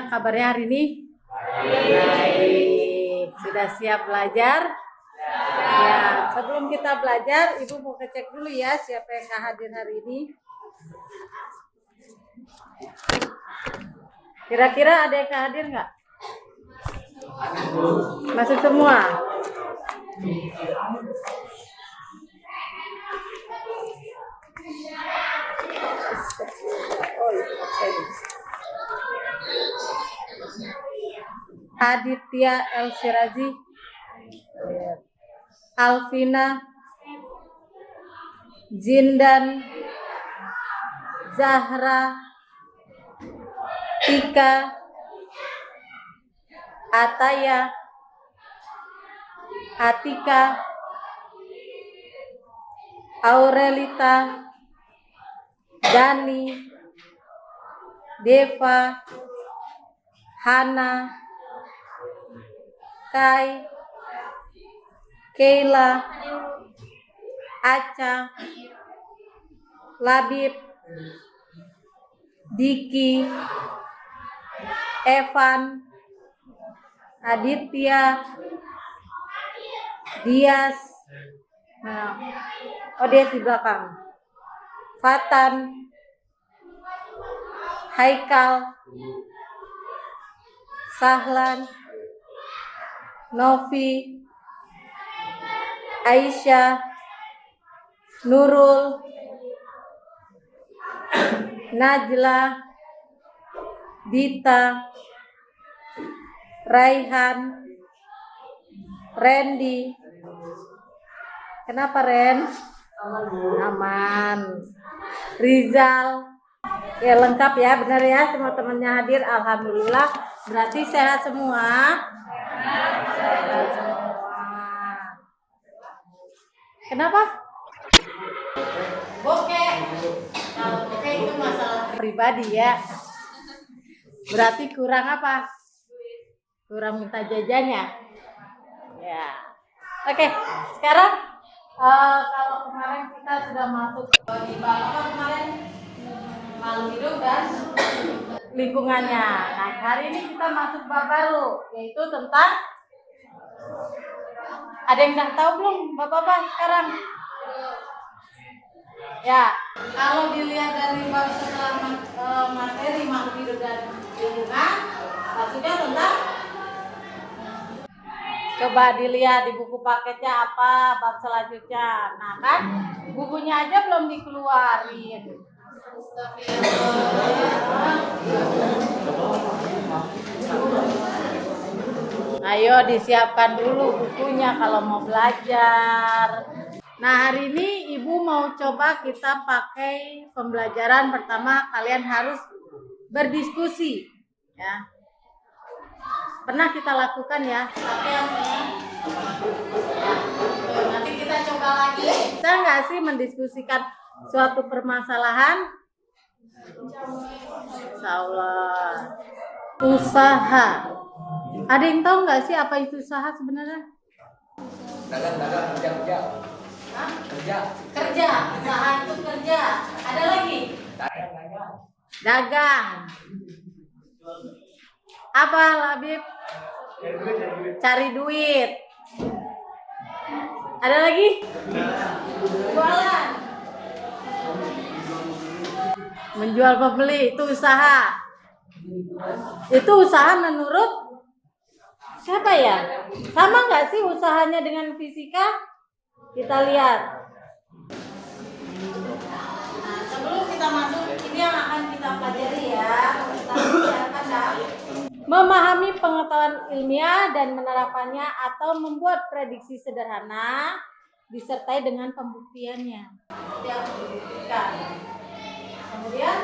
Gimana kabarnya hari ini? Baik. Sudah siap belajar? Siap. Sebelum kita belajar, Ibu mau ngecek dulu ya siapa yang nggak hadir hari ini. Kira-kira ada yang nggak hadir nggak? Masuk semua? Aditya El Sirazi, Alvina, Zindan, Zahra, Tika, Ataya, Atika, Aurelita, Dani, Deva, Hana, Kai, Keila, Aca, Labib, Diki, Evan, Aditya, Dias, Dias di belakang, Fatan, Haikal, Sahlan, Novi, Aisyah, Nurul, Najla, Dita, Raihan, Randy. Kenapa Ren? Aman. Rizal. Ya lengkap ya, benar ya semua temannya hadir. Alhamdulillah. Berarti sehat semua. Sehat semua. Kenapa? Bokeh. Kalau bokeh itu masalah pribadi ya. Berarti kurang apa? Kurang minta jajannya. Ya. Oke, sekarang kalau kemarin kita sudah masuk di bab apa kemarin? Makhluk hidup dan lingkungannya. Nah, hari ini kita masuk bab baru, yaitu tentang ada yang udah tahu belum Bapak-bapak sekarang? Ya, kalau dilihat dari bab setelah materi makhluk hidup dan lingkungan, maksudnya tentang coba dilihat di buku paketnya apa bab selanjutnya. Nah kan bukunya aja belum dikeluarin. Ayo disiapkan dulu bukunya kalau mau belajar. Nah hari ini Ibu mau coba kita pakai pembelajaran pertama, kalian harus berdiskusi ya. Pernah kita lakukan ya. Nanti kita coba lagi. Bisa nggak sih mendiskusikan suatu permasalahan? Insyaallah. Usaha. Ada yang tahu nggak sih apa itu usaha sebenarnya? Dagang, kerja. Hah? Kerja. Usaha itu kerja. Ada lagi? Dagang. Apa Labib? Cari duit. Ada lagi? Jualan. Menjual pembeli itu usaha. Itu usaha menurut siapa ya? Sama nggak sih usahanya dengan fisika? Kita lihat. Nah, sebelum kita masuk, ini yang akan kita pelajari ya. Kita bicarakan dah. Memahami pengetahuan ilmiah dan penerapannya atau membuat prediksi sederhana disertai dengan pembuktiannya. Itu yang dibuktikan. Kemudian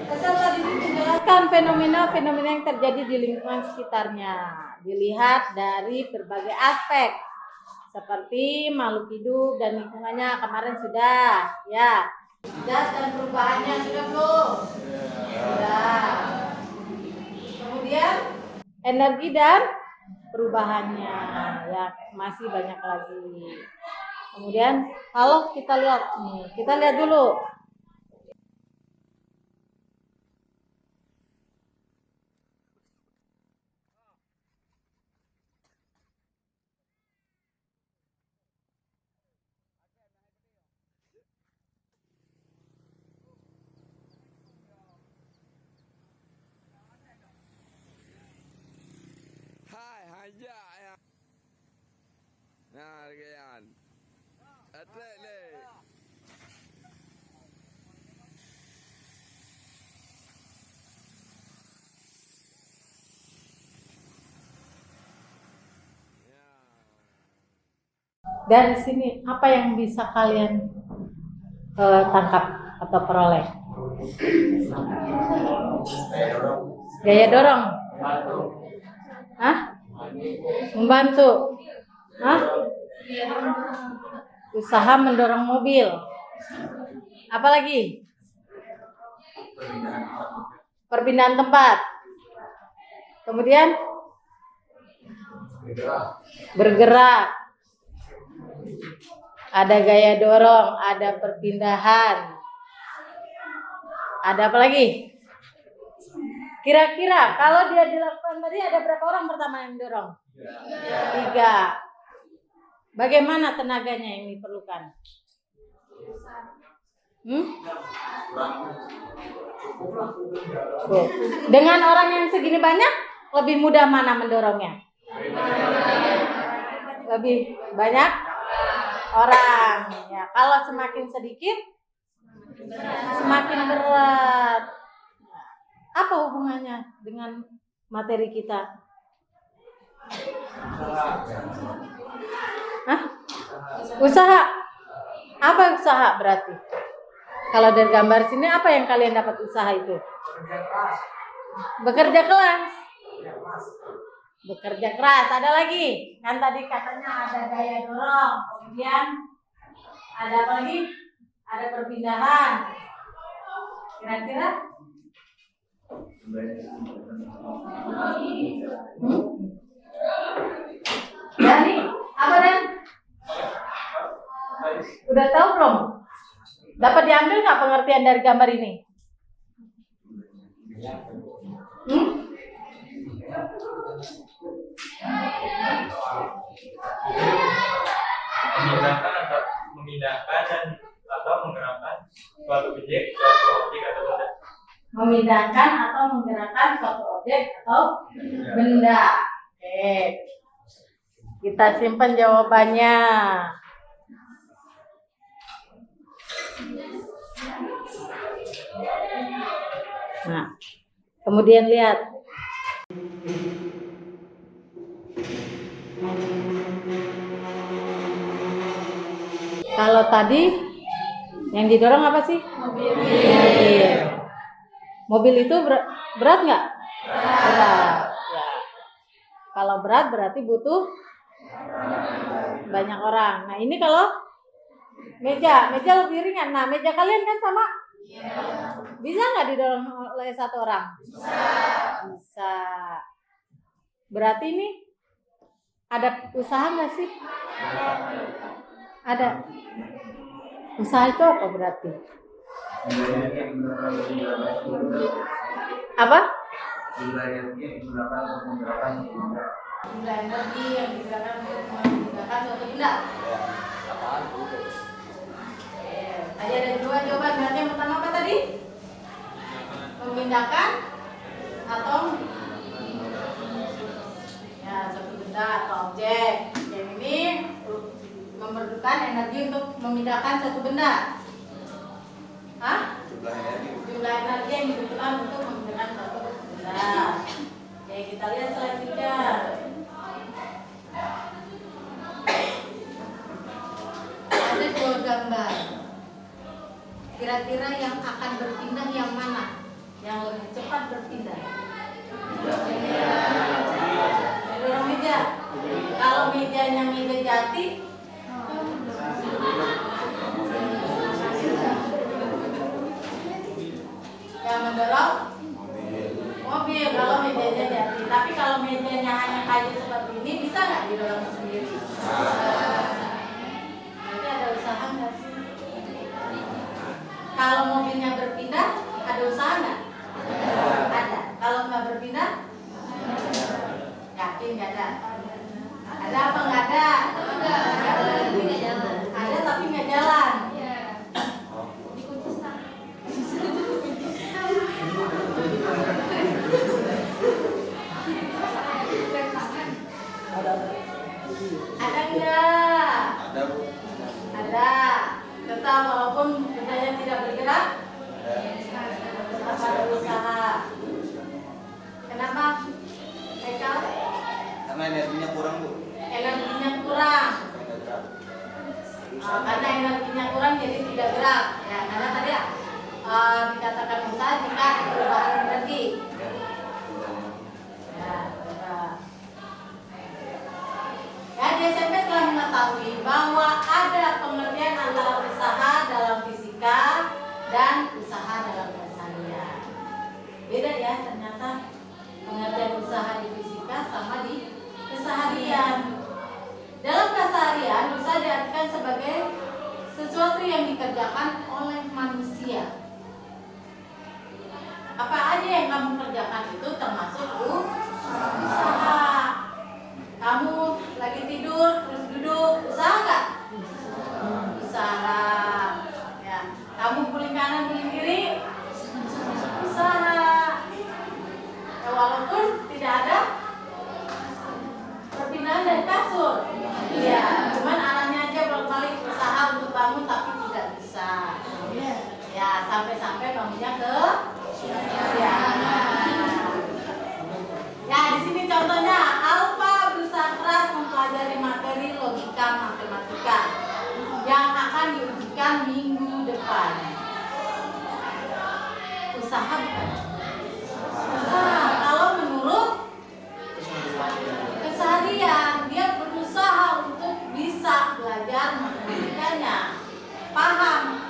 peserta didik menjelaskan fenomena-fenomena yang terjadi di lingkungan sekitarnya. Dilihat dari berbagai aspek seperti makhluk hidup dan lingkungannya. Kemarin sudah ya. Zat dan perubahannya sudah belum? Sudah. Kemudian energi dan perubahannya ya masih banyak lagi. Kemudian kalau kita lihat nih, kita lihat dulu. Nah, kan. Atrek le. Dari sini apa yang bisa kalian tangkap atau peroleh? Gaya dorong. Hah? Membantu. Hah? Usaha mendorong mobil. Apa lagi? Perpindahan tempat. Kemudian bergerak. Ada gaya dorong, ada perpindahan. Ada apa lagi? Kira-kira kalau dia dilakukan tadi ada berapa orang pertama yang dorong? 3. Bagaimana tenaganya yang diperlukan? Dengan orang yang segini banyak, lebih mudah mana mendorongnya? Lebih banyak orang. Ya, kalau semakin sedikit, semakin berat. Apa hubungannya dengan materi kita? Hah? Usaha. Apa usaha berarti? Kalau dari gambar sini apa yang kalian dapat usaha itu? Bekerja keras. Bekerja keras. Ada lagi? Kan tadi katanya ada gaya dorong. Kemudian ada apa lagi? Ada perpindahan. Kira-kira? Dari apa Dan? Udah tahu belum? Dapat diambil nggak pengertian dari gambar ini? Memindahkan dan atau menggerakkan suatu objek, suatu objek atau benda. Memindahkan atau menggerakkan suatu objek atau benda. Oke. Kita simpan jawabannya. Nah, kemudian lihat. Kalau tadi yang didorong apa sih? Mobil. Mobil itu berat nggak? Berat. Ya. Kalau berat berarti butuh banyak orang. Nah ini kalau meja lebih ringan. Nah meja kalian kan sama? Bisa nggak didorong oleh satu orang? Bisa. Berarti ini ada usaha nggak sih? Ada. Usaha itu apa berarti? Apa? Jumlah energi yang digunakan untuk menggerakkan suatu benda. Apaan itu? Tadi ada 2 jawaban. Berarti yang pertama apa tadi? Memindahkan atau ya suatu benda atau objek. Yang ini memerlukan energi untuk memindahkan satu benda. Hah? Jumlah energi yang dibutuhkan untuk memindahkan satu benda. Oke, kita lihat selanjutnya. Ada 2 gambar. Kira-kira yang akan berpindah yang mana? Yang lebih cepat berpindah? Dorong meja. Kalau mejanya meja jati, yang mendorong mobil kalau mejanya jati. Tapi kalau mejanya hanya kayu seperti ini, bisa nggak didorong sendiri? Berarti ada usaha nggak sih? Kalau mobilnya berpindah, ada usaha nggak? Ada. Kalau nggak berpindah, yakin nggak ada? Ada apa nggak ada? Ada tapi nggak jalan. Ada nggak? ulang ya, karena tadi dikatakan usaha jika ada perubahan energi. Ya, di SMP telah mengetahui bahwa ada pengertian antara usaha dalam fisika dan usaha dalam keseharian. Beda ya ternyata pengertian usaha di fisika sama di keseharian. Dalam keseharian, usaha diartikan sebagai sesuatu yang dikerjakan oleh manusia. Apa aja yang kamu kerjakan itu termasuk usaha. Kamu lagi tidur terus duduk, usaha nggak? Usaha. Ya. Kamu guling kanan guling kiri, usaha. Ya, walaupun tidak ada perpindahan dari kasur. Iya, cuman arahnya aja bolak-balik usaha untuk bangun tapi tidak bisa. Ya, sampai-sampai bangunnya ke ya. Ya, di sini contohnya Alfa berusaha keras mempelajari materi logika matematika yang akan diujikan minggu depan. Usaha bukan? Usaha. Kalau menurut keseharian dia berusaha untuk bisa belajar matematikanya, paham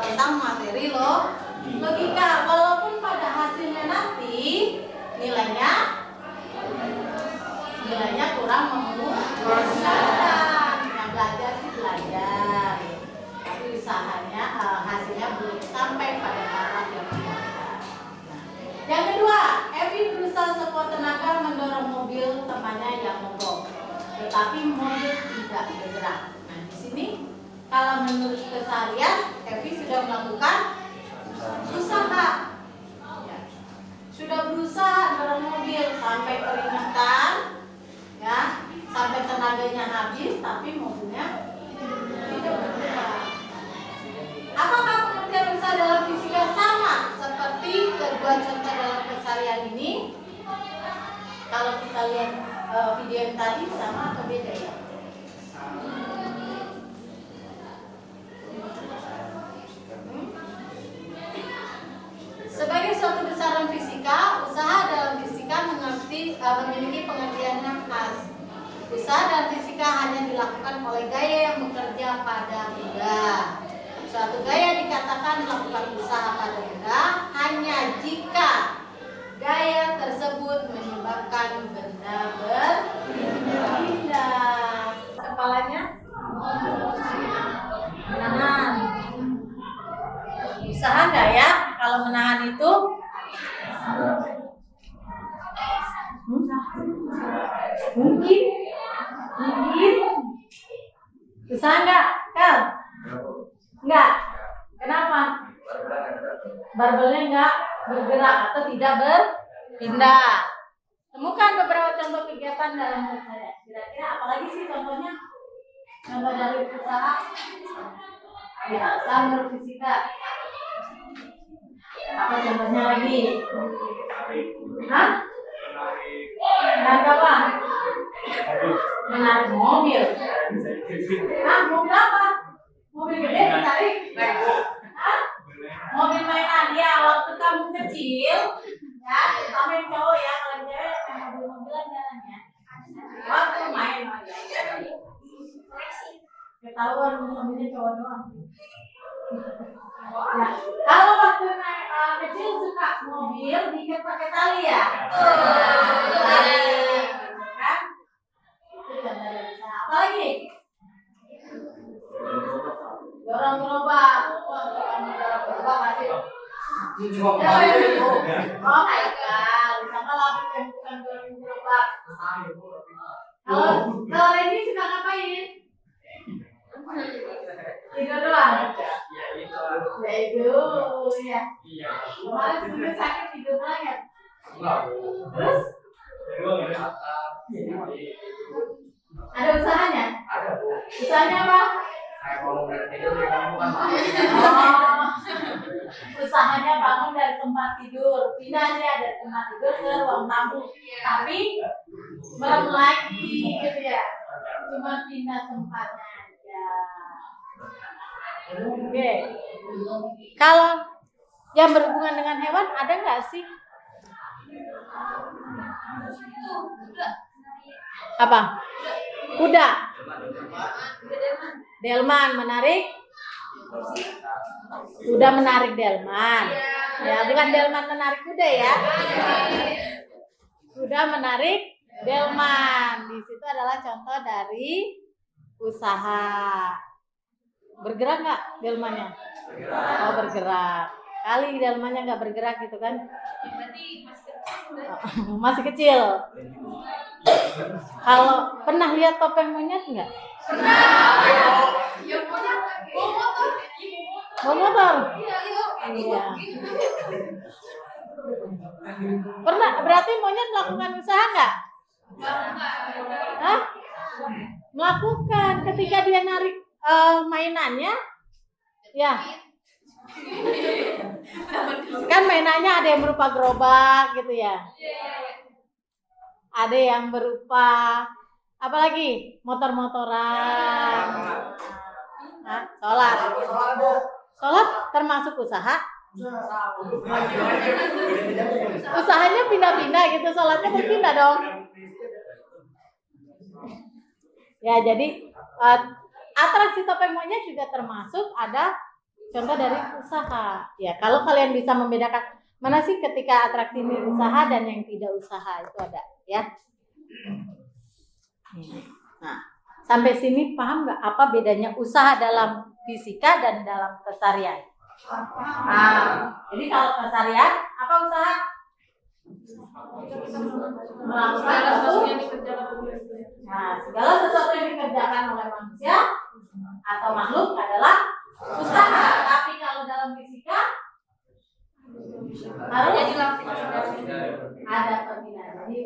tentang materi logika, walaupun pada hasilnya nanti nilainya kurang memuaskan. Yang belajar sih belajar, tapi usahanya hasilnya belum sampai pada tahap yang memuaskan. Yang kedua, Evi berusaha sekuat tenaga mendorong mobil temannya yang mogok, tetapi mobil tidak bergerak. Nah, di sini kalau menurut keseharian, Evi sudah melakukan usaha. Ya. Sudah berusaha dorong mobil sampai keringetan, ya, sampai tenaganya habis, tapi mobilnya tidak bergerak. Apakah pengertian usaha dalam fisika sama seperti kedua contoh dalam keseharian ini? Kalau kita lihat video yang tadi, sama atau beda ya? Sebagai suatu besaran fisika, usaha dalam fisika memiliki pengertian yang khas. Usaha dalam fisika hanya dilakukan oleh gaya yang bekerja pada benda. Suatu gaya dikatakan melakukan usaha pada benda hanya jika gaya tersebut menyebabkan benda berpindah. Kepalanya menahan. Usaha nggak ya? Kalau menahan itu mungkin usaha nggak? Kal? Nggak. Kenapa? Barbelnya nggak bergerak atau tidak berpindah. Temukan beberapa contoh kegiatan dalam usaha. Kira-kira apalagi sih contohnya? Contoh dari usaha? Ya, usaha menurut fisika. Apa contohnya lagi? Hah? Menarik apa? Menarik mobil. Hah? Mobil apa? Mobil gede ditarik? Hah? Mobil mainan ya, waktu kamu kecil ya, terutama yang cowok ya, kalau cewek yang mobil-mobilan jalan ya. Waktu main ketahuan mobilnya cowok doang. Ya, kalau waktu kecil suka mobil diikat pakai tali ya. Tali, kan? Itu contoh dari usaha. Apa lagi? Dorong gerobak. Dorong gerobak pasti. Oh my god, sama lapis yang bukan dorong gerobak. Kalau Randy suka ngapain? Tidur doang. Ya itu, ya. Kemarin sebelum sakit tidur banget. Terus? Ada usahanya? Ada, Bu. Usahanya apa? Saya kalau mau tidur di kamu kan Usahanya bangun dari tempat tidur, pindah aja dari tempat tidur ke ruang tamu. Tapi belum lagi gitu ya. Cuma pindah tempatnya aja. Oke. Kalau yang berhubungan dengan hewan ada nggak sih? Apa? Kuda. Delman menarik. Kuda menarik delman. Ya, bukan delman menarik kuda ya. Kuda menarik delman. Di situ adalah contoh dari usaha. Bergerak nggak delmannya? Oh, bergerak. Kali delmannya nggak bergerak gitu kan? Masih kecil. Kalau pernah lihat topeng monyet nggak? Bawa motor. Iya. Pernah, berarti monyet melakukan usaha nggak? Hah? Melakukan ketika dia narik mainannya, ya. Kan mainannya ada yang berupa gerobak gitu ya. Ada yang berupa apa lagi? Motor-motoran. Sholat. Sholat termasuk usaha. Usahanya pindah-pindah gitu, sholatnya berpindah dong. Ya, jadi atraksi topeng monyet juga termasuk ada contoh dari usaha. Ya, kalau kalian bisa membedakan mana sih ketika atraksi ini usaha dan yang tidak usaha itu ada, ya. Nah, sampai sini paham nggak apa bedanya usaha dalam fisika dan dalam keseharian? Jadi kalau keseharian apa usaha? Melakukan sesuatu yang dikerjakan. Nah, segala sesuatu yang dikerjakan oleh manusia atau makhluk adalah usaha. Tapi kalau dalam fisika harus ada perpindahan. Jadi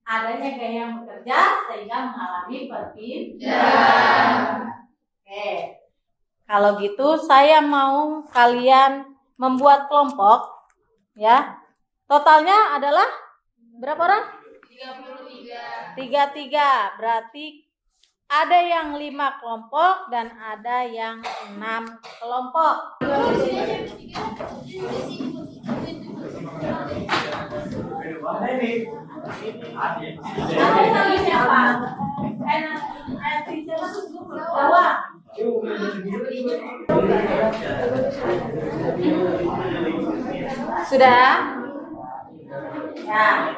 adanya gaya yang bekerja sehingga mengalami perpindahan. Oke. Kalau gitu saya mau kalian membuat kelompok, ya. Totalnya adalah berapa orang? 33. Berarti ada yang 5 kelompok dan ada yang 6 kelompok. Sudah? Ya.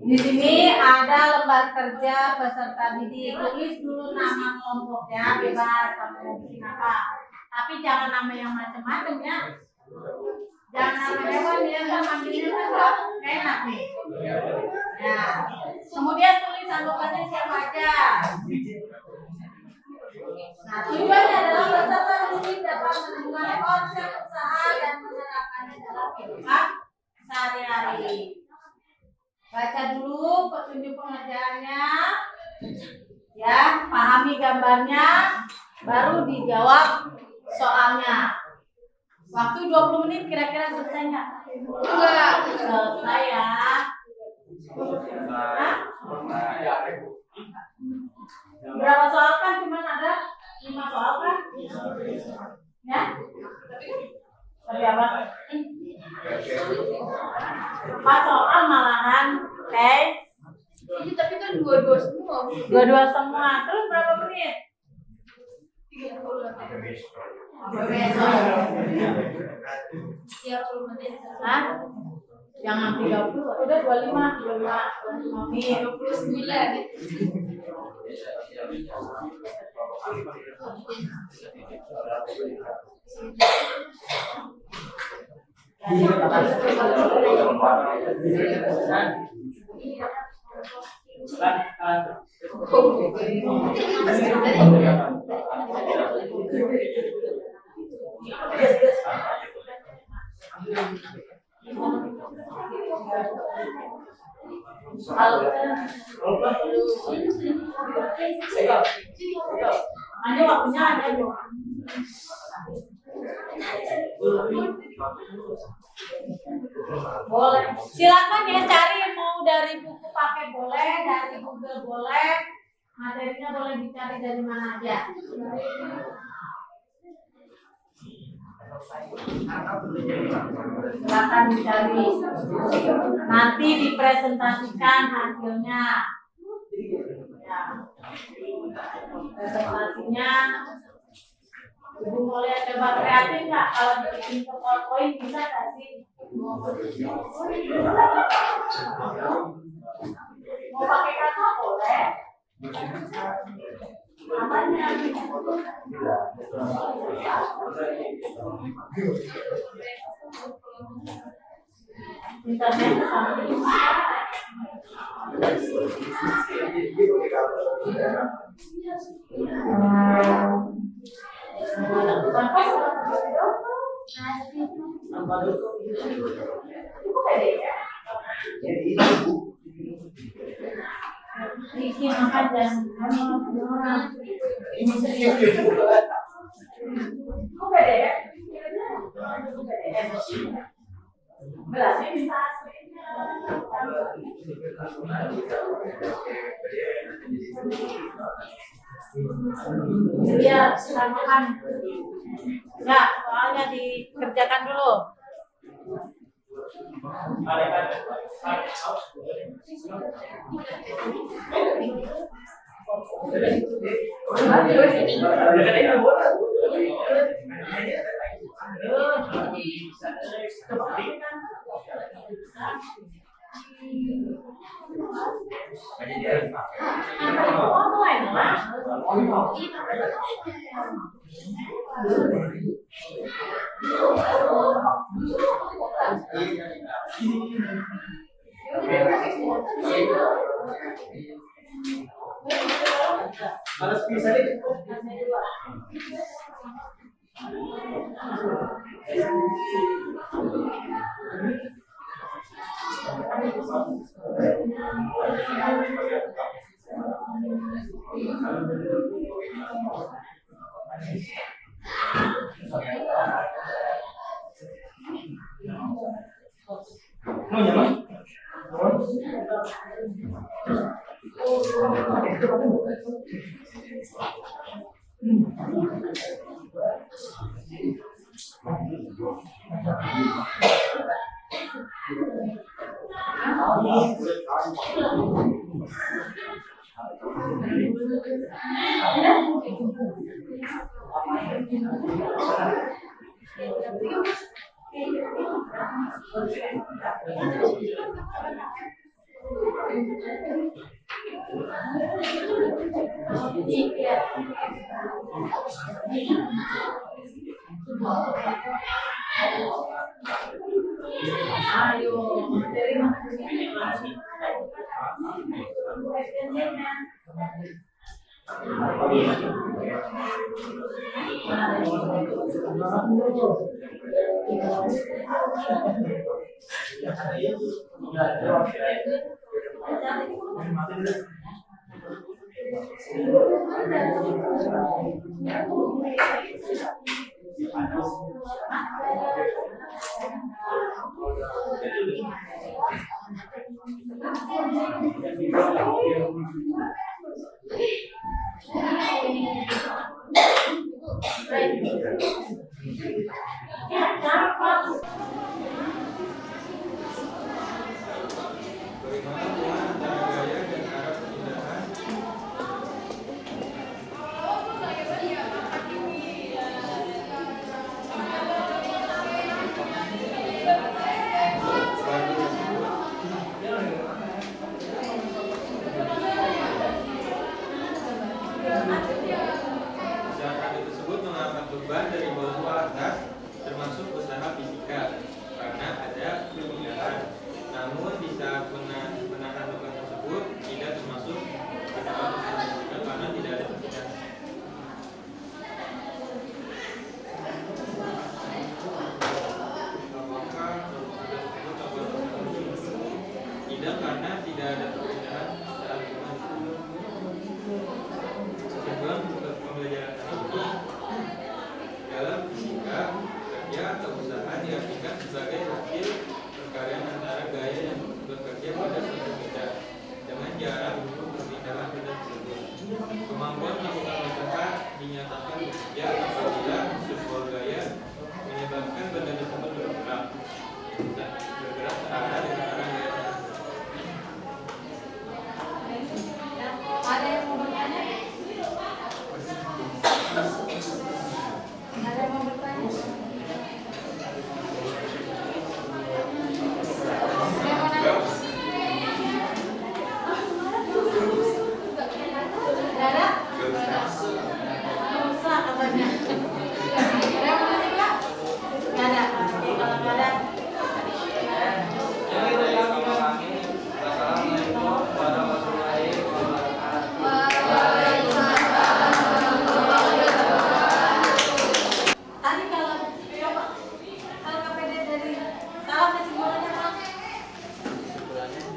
Di sini ada lembar kerja peserta didik. Tulis dulu nama kelompoknya, bebas kamu bikin apa. Tapi jangan nama yang macam-macam ya. Jangan nama hewan ya, kan manggilnya kan enak nih. Ya. Kemudian tulis anggotanya siapa aja. Nah, tujuannya adalah peserta didik dapat menemukan konsep usaha dan menerapkannya dalam kehidupan sehari-hari. Baca dulu petunjuk pengerjaannya, ya, pahami gambarnya, baru dijawab soalnya. Waktu 20 menit kira-kira selesai nggak? Enggak. Selesai ya. Hah? Berapa soal kan? Cuma ada 5 soal kan? Ya? Tapi apa? 4 soal malahan, oke? Tapi kan dua-dua semua. Dua-dua semua. Terus berapa menit? 30 menit. Hah? Jangan 30, udah 25 menit. 29. Hanya waktunya ada. Boleh. Silakan ya cari, mau dari buku pakai boleh, dari Google boleh, Materinya boleh dicari dari mana aja. Silakan dicari. Nanti dipresentasikan hasilnya. Ya. Presentasinya. Ibu boleh coba kreatif nggak? Kalau dibikin ke PowerPoint bisa nggak sih? Mau pakai kata boleh. Apanya? Internet sampai bikin makan dan orang ini serius kok beda ya? Belasnya bisa aslinya. Iya, silahkan makan. Ya, soalnya dikerjakan dulu. Harus bisa deh. Usaha tersebut mengangkat beban dari bawah ke atas, termasuk usaha fisika, karena ada kemudahan. Namun di saat menahan beban tersebut tidak termasuk usaha fisika karena tidak ada kemudahan. Apakah tersebut dapat tidak karena tidak ada perbedaan saat sebelum pembelajaran ini dalam fisika kerja atau usaha diartikan sebagai hasil perkaryan antara gaya yang bekerja pada suatu bidang dengan jarak untuk perpindahan bidang tersebut.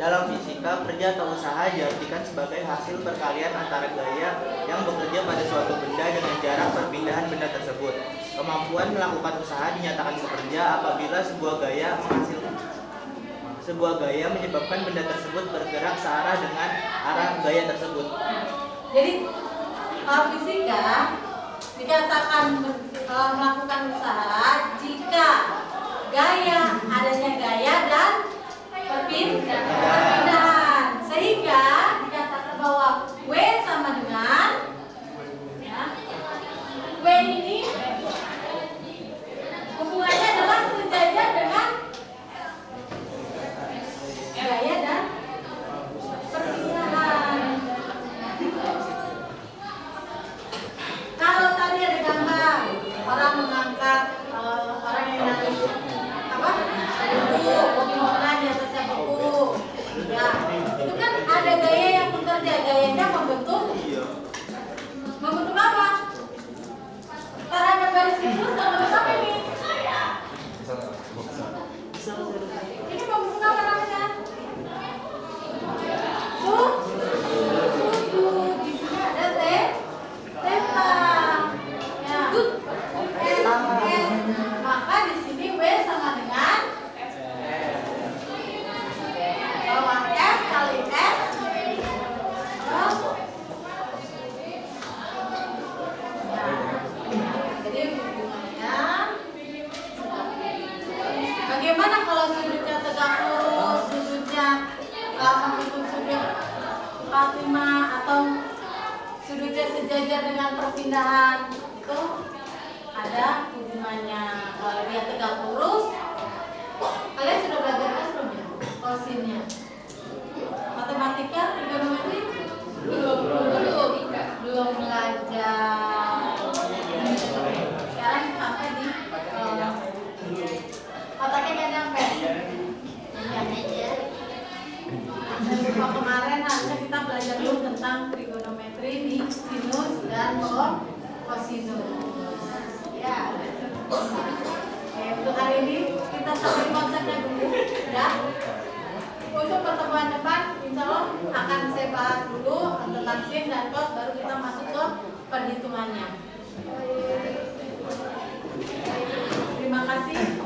Dalam fisika, kerja atau usaha diartikan sebagai hasil perkalian antara gaya yang bekerja pada suatu benda dengan jarak perpindahan benda tersebut. Kemampuan melakukan usaha dinyatakan bekerja apabila sebuah gaya menyebabkan benda tersebut bergerak searah dengan arah gaya tersebut. Jadi fisika dikatakan melakukan usaha jika adanya gaya dan perpindahan, sehingga dikatakan bahwa W sama dengan W ini hubungannya adalah sejajar dengan gaya dan perpindahan. Kalau tadi ada gambar orang mengangkat orang yang naik buku, mobil di atasnya buku, ya itu kan ada gaya yang bekerja, gayanya membentuk apa? Terhadap garis lurus dan lurus apa ini? Ini membentuk apa namanya? Di sini ada theta. Ya. Maka di sini W sama dengan bawah F kali S. Jadi hubungannya bagaimana kalau sudutnya tegak lurus, sudutnya menghitung sudut 45 atau sudutnya sejajar dengan perpindahan, itu ada hubungannya. Kalau dia tegak lurus, kalian sudah belajar kan belum ya? Kosinnya, matematika, trigonometri belum belajar. Sekarang sampai di otaknya nggak nyampe. Kalau kemarin harusnya kita belajar dulu tentang trigonometri di sinus dan kosinus. Ya. Oke, untuk hari ini kita sampai konsepnya dulu, ya. Untuk pertemuan depan, insya Allah akan saya bahas dulu tentang sin dan cos, baru kita masuk ke perhitungannya. Terima kasih.